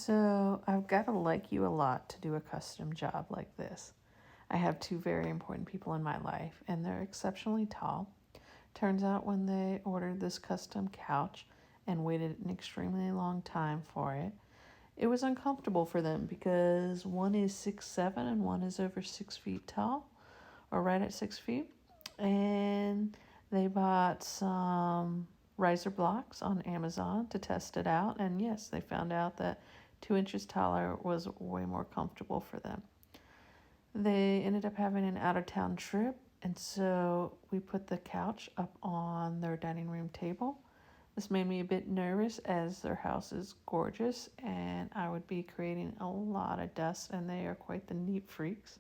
So I've got to like you a lot to do a custom job like this. I have two very important people in my life, and they're exceptionally tall. Turns out when they ordered this custom couch and waited an extremely long time for it, it was uncomfortable for them because one is 6'7" and one is over 6 feet tall, or right at 6 feet. And they bought some riser blocks on Amazon to test it out. And yes, they found out that 2 inches taller was way more comfortable for them. They ended up having an out of town trip, and so we put the couch up on their dining room table. This made me a bit nervous as their house is gorgeous and I would be creating a lot of dust, and they are quite the neat freaks.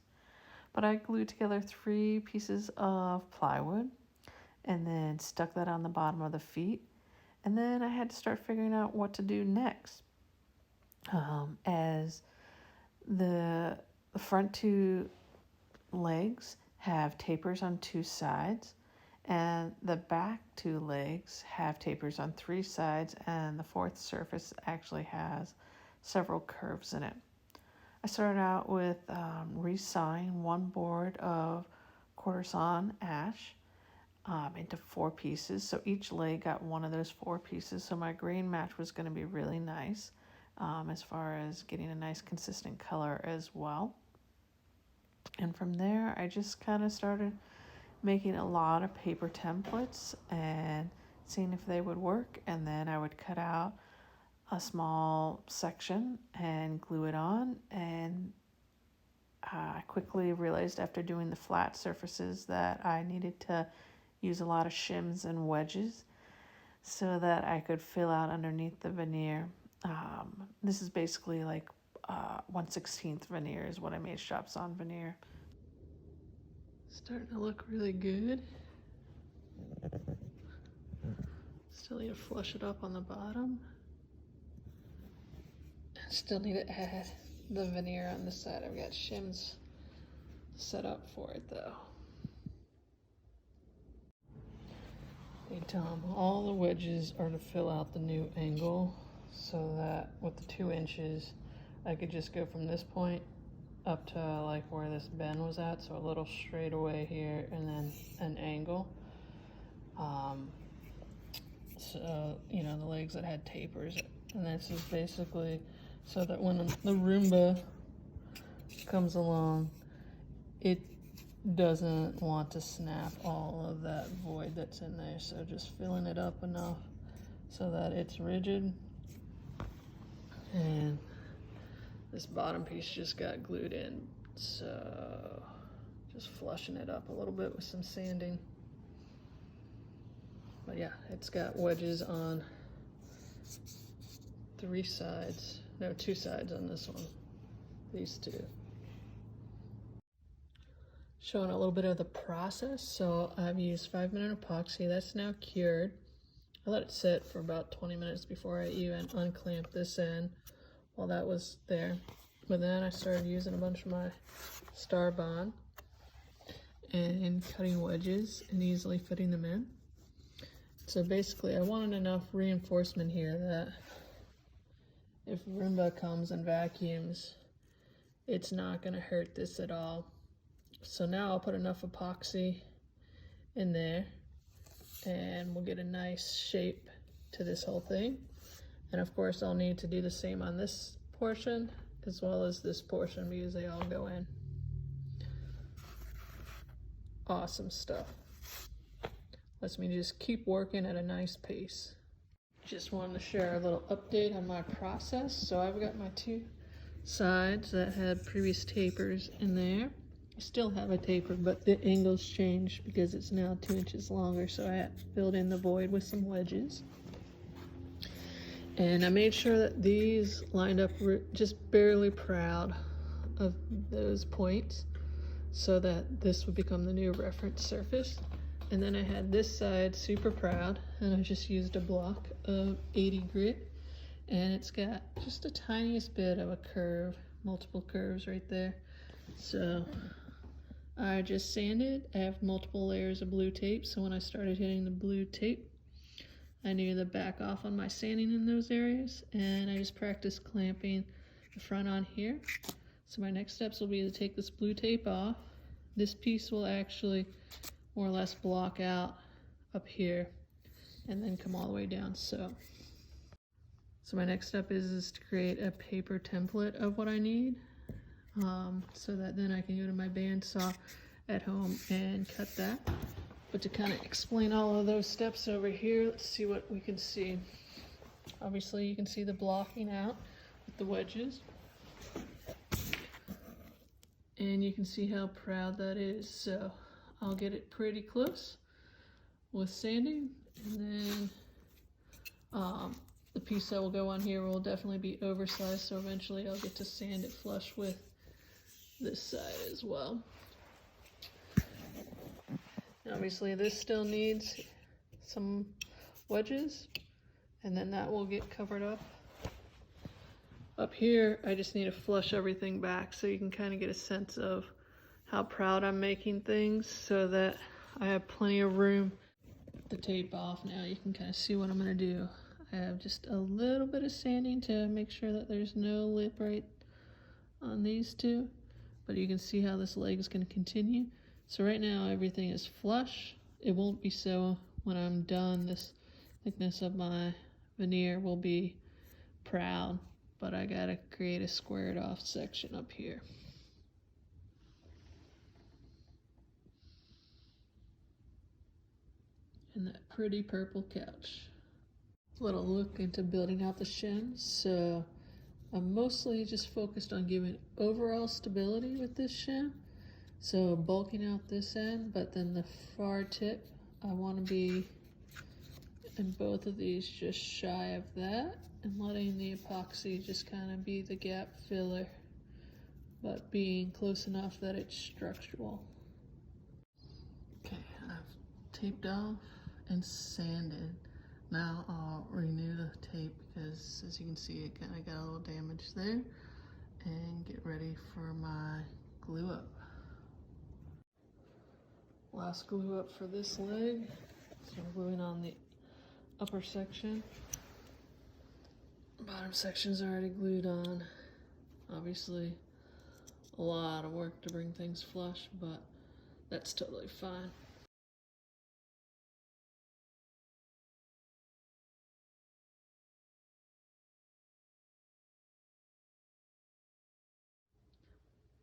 But I glued together 3 pieces of plywood and then stuck that on the bottom of the feet. And then I had to start figuring out what to do next. As the front 2 legs have tapers on 2 sides, and the back 2 legs have tapers on 3 sides, and the 4th surface actually has several curves in it. I started out with resawing 1 board of quarter sawn ash into 4 pieces. So each leg got 1 of those 4 pieces. So my grain match was going to be really nice as far as getting a nice consistent color as well. And from there, I just kind of started making a lot of paper templates and seeing if they would work. And then I would cut out a small section and glue it on. And I quickly realized after doing the flat surfaces that I needed to use a lot of shims and wedges so that I could fill out underneath the veneer. This is basically like 1/16 veneer is what I made shops on veneer. Starting to look really good. Still need to flush it up on the bottom. Still need to add the veneer on the side. I've got shims set up for it though. Hey Tom, all the wedges are to fill out the new angle so that with the 2 inches, I could just go from this point up to like where this bend was at, so a little straight away here and then an angle. So you know, the legs that had tapers, and this is basically so that when the Roomba comes along, it doesn't want to snap all of that void that's in there. So just filling it up enough so that it's rigid. And this bottom piece just got glued in, so just flushing it up a little bit with some sanding. But yeah, it's got wedges on 3 sides. No, 2 sides on this one. These 2. Showing a little bit of the process. So I've used 5-minute epoxy. That's now cured. I let it sit for about 20 minutes before I even unclamped this end while that was there. But then I started using a bunch of my Star Bond and cutting wedges and easily fitting them in. So basically I wanted enough reinforcement here that if Roomba comes and vacuums, it's not going to hurt this at all. So now I'll put enough epoxy in there and we'll get a nice shape to this whole thing. And of course I'll need to do the same on this portion as well as this portion because they all go in. Awesome stuff. Lets me just keep working at a nice pace. Just wanted to share a little update on my process. So I've got my 2 sides that had previous tapers in there. I still have a taper, but the angle's changed because it's now 2 inches longer, so I had to fill in the void with some wedges. And I made sure that these lined up just barely proud of those points so that this would become the new reference surface. And then I had this side super proud, and I just used a block of 80 grit, and it's got just the tiniest bit of a curve, multiple curves right there. So I just sanded. I have multiple layers of blue tape, so when I started hitting the blue tape, I needed to back off on my sanding in those areas, and I just practiced clamping the front on here. So my next steps will be to take this blue tape off. This piece will actually more or less block out up here and then come all the way down. So my next step is to create a paper template of what I need, so that then I can go to my bandsaw at home and cut that. But to kind of explain all of those steps over here, let's see what we can see. Obviously you can see the blocking out with the wedges. And you can see how proud that is. So I'll get it pretty close with sanding, and then the piece that will go on here will definitely be oversized, so eventually I'll get to sand it flush with this side as well. Obviously this still needs some wedges, and then that will get covered up. Up here, I just need to flush everything back so you can kind of get a sense of how proud I'm making things, so that I have plenty of room to tape off. Now you can kind of see what I'm going to do. I have just a little bit of sanding to make sure that there's no lip right on these two, but you can see how this leg is going to continue. So right now everything is flush. It won't be so when I'm done. This thickness of my veneer will be proud, but I gotta create a squared off section up here. And that pretty purple couch. A little look into building out the shims. So I'm mostly just focused on giving overall stability with this shim. So bulking out this end, but then the far tip, I want to be in both of these just shy of that, and letting the epoxy just kind of be the gap filler, but being close enough that it's structural. Okay, I've taped off and sanded. Now I'll renew the tape because, as you can see, it kind of got a little damage there, and get ready for my glue up. Last glue up for this leg. So I'm gluing on the upper section. Bottom section's already glued on. Obviously a lot of work to bring things flush, but that's totally fine.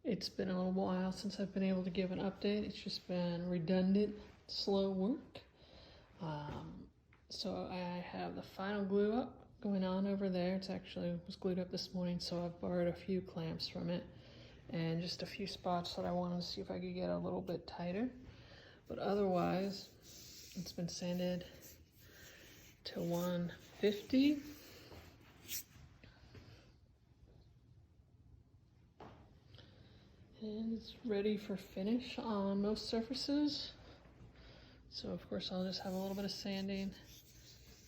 It's been a little while since I've been able to give an update. It's just been redundant, slow work. So I have the final glue up going on over there. It's actually was glued up this morning, so I've borrowed a few clamps from it and just a few spots that I wanted to see if I could get a little bit tighter. But otherwise, it's been sanded to 150. And it's ready for finish on most surfaces. So of course I'll just have a little bit of sanding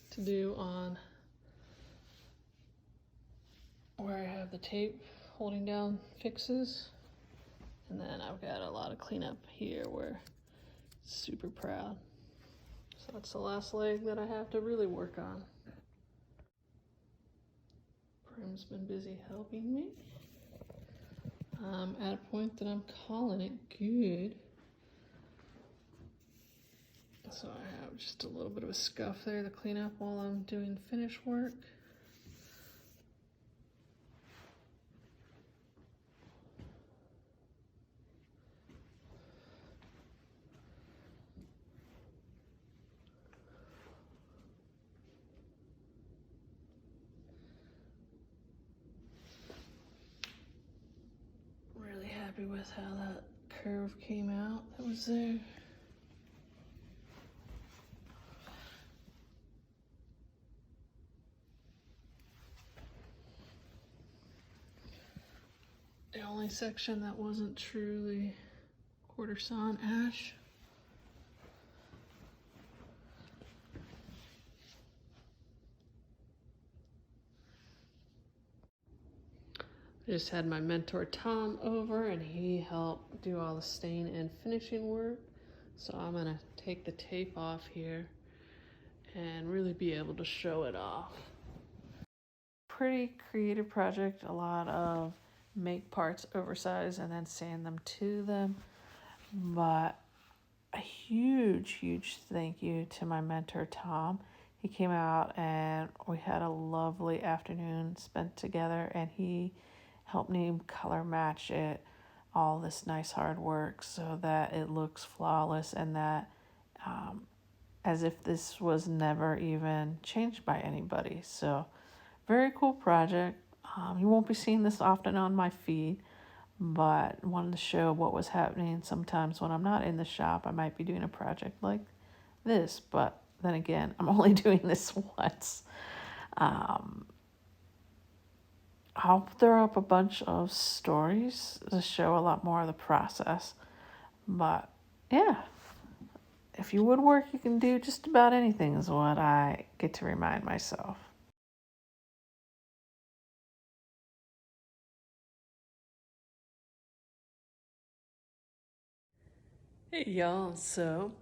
to do on where I have the tape holding down fixes. And then I've got a lot of cleanup here where it's super proud. So that's the last leg that I have to really work on. Prim's been busy helping me. I'm at a point that I'm calling it good. So I have just a little bit of a scuff there to clean up while I'm doing finish work. Really happy with how that curve came out that was there. The only section that wasn't truly quarter sawn ash. I just had my mentor Tom over, and he helped do all the stain and finishing work. So I'm gonna take the tape off here and really be able to show it off. Pretty creative project, a lot of make parts oversized and then sand them to them. But a huge thank you to my mentor, Tom. He came out and we had a lovely afternoon spent together, and he helped me color match it, all this nice hard work, so that it looks flawless and that as if this was never even changed by anybody. So very cool project. You won't be seeing this often on my feed, but wanted to show what was happening. Sometimes when I'm not in the shop, I might be doing a project like this, but then again, I'm only doing this once. I'll throw up a bunch of stories to show a lot more of the process. But yeah, if you woodwork, you can do just about anything, is what I get to remind myself. Hey y'all, so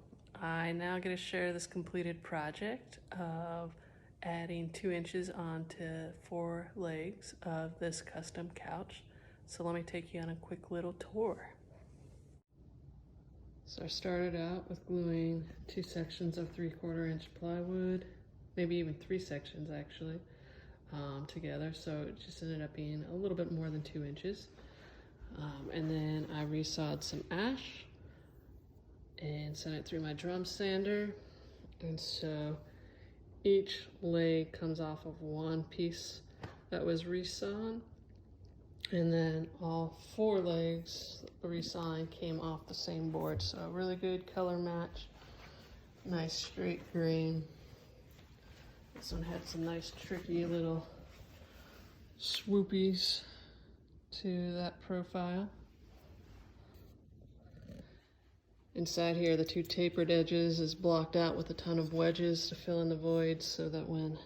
I now get to share this completed project of adding 2 inches onto 4 legs of this custom couch. So let me take you on a quick little tour. So I started out with gluing 2 sections of 3/4 inch plywood, maybe even 3 sections actually, together. So it just ended up being a little bit more than 2 inches. And then I resawed some ash and sent it through my drum sander. And so each leg comes off of one piece that was resawn, and then all 4 legs resawing came off the same board. So a really good color match, nice straight grain. This one had some nice tricky little swoopies to that profile. Inside here, the 2 tapered edges is blocked out with a ton of wedges to fill in the voids so that when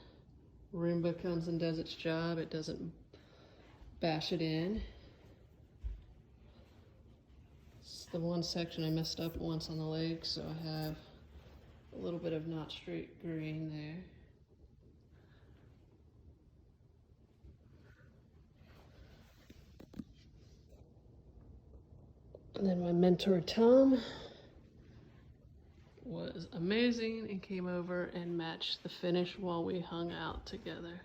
Roomba comes and does its job, it doesn't bash it in. It's the one section I messed up once on the leg, so I have a little bit of not straight grain there. And then my mentor, Tom, was amazing and came over and matched the finish while we hung out together.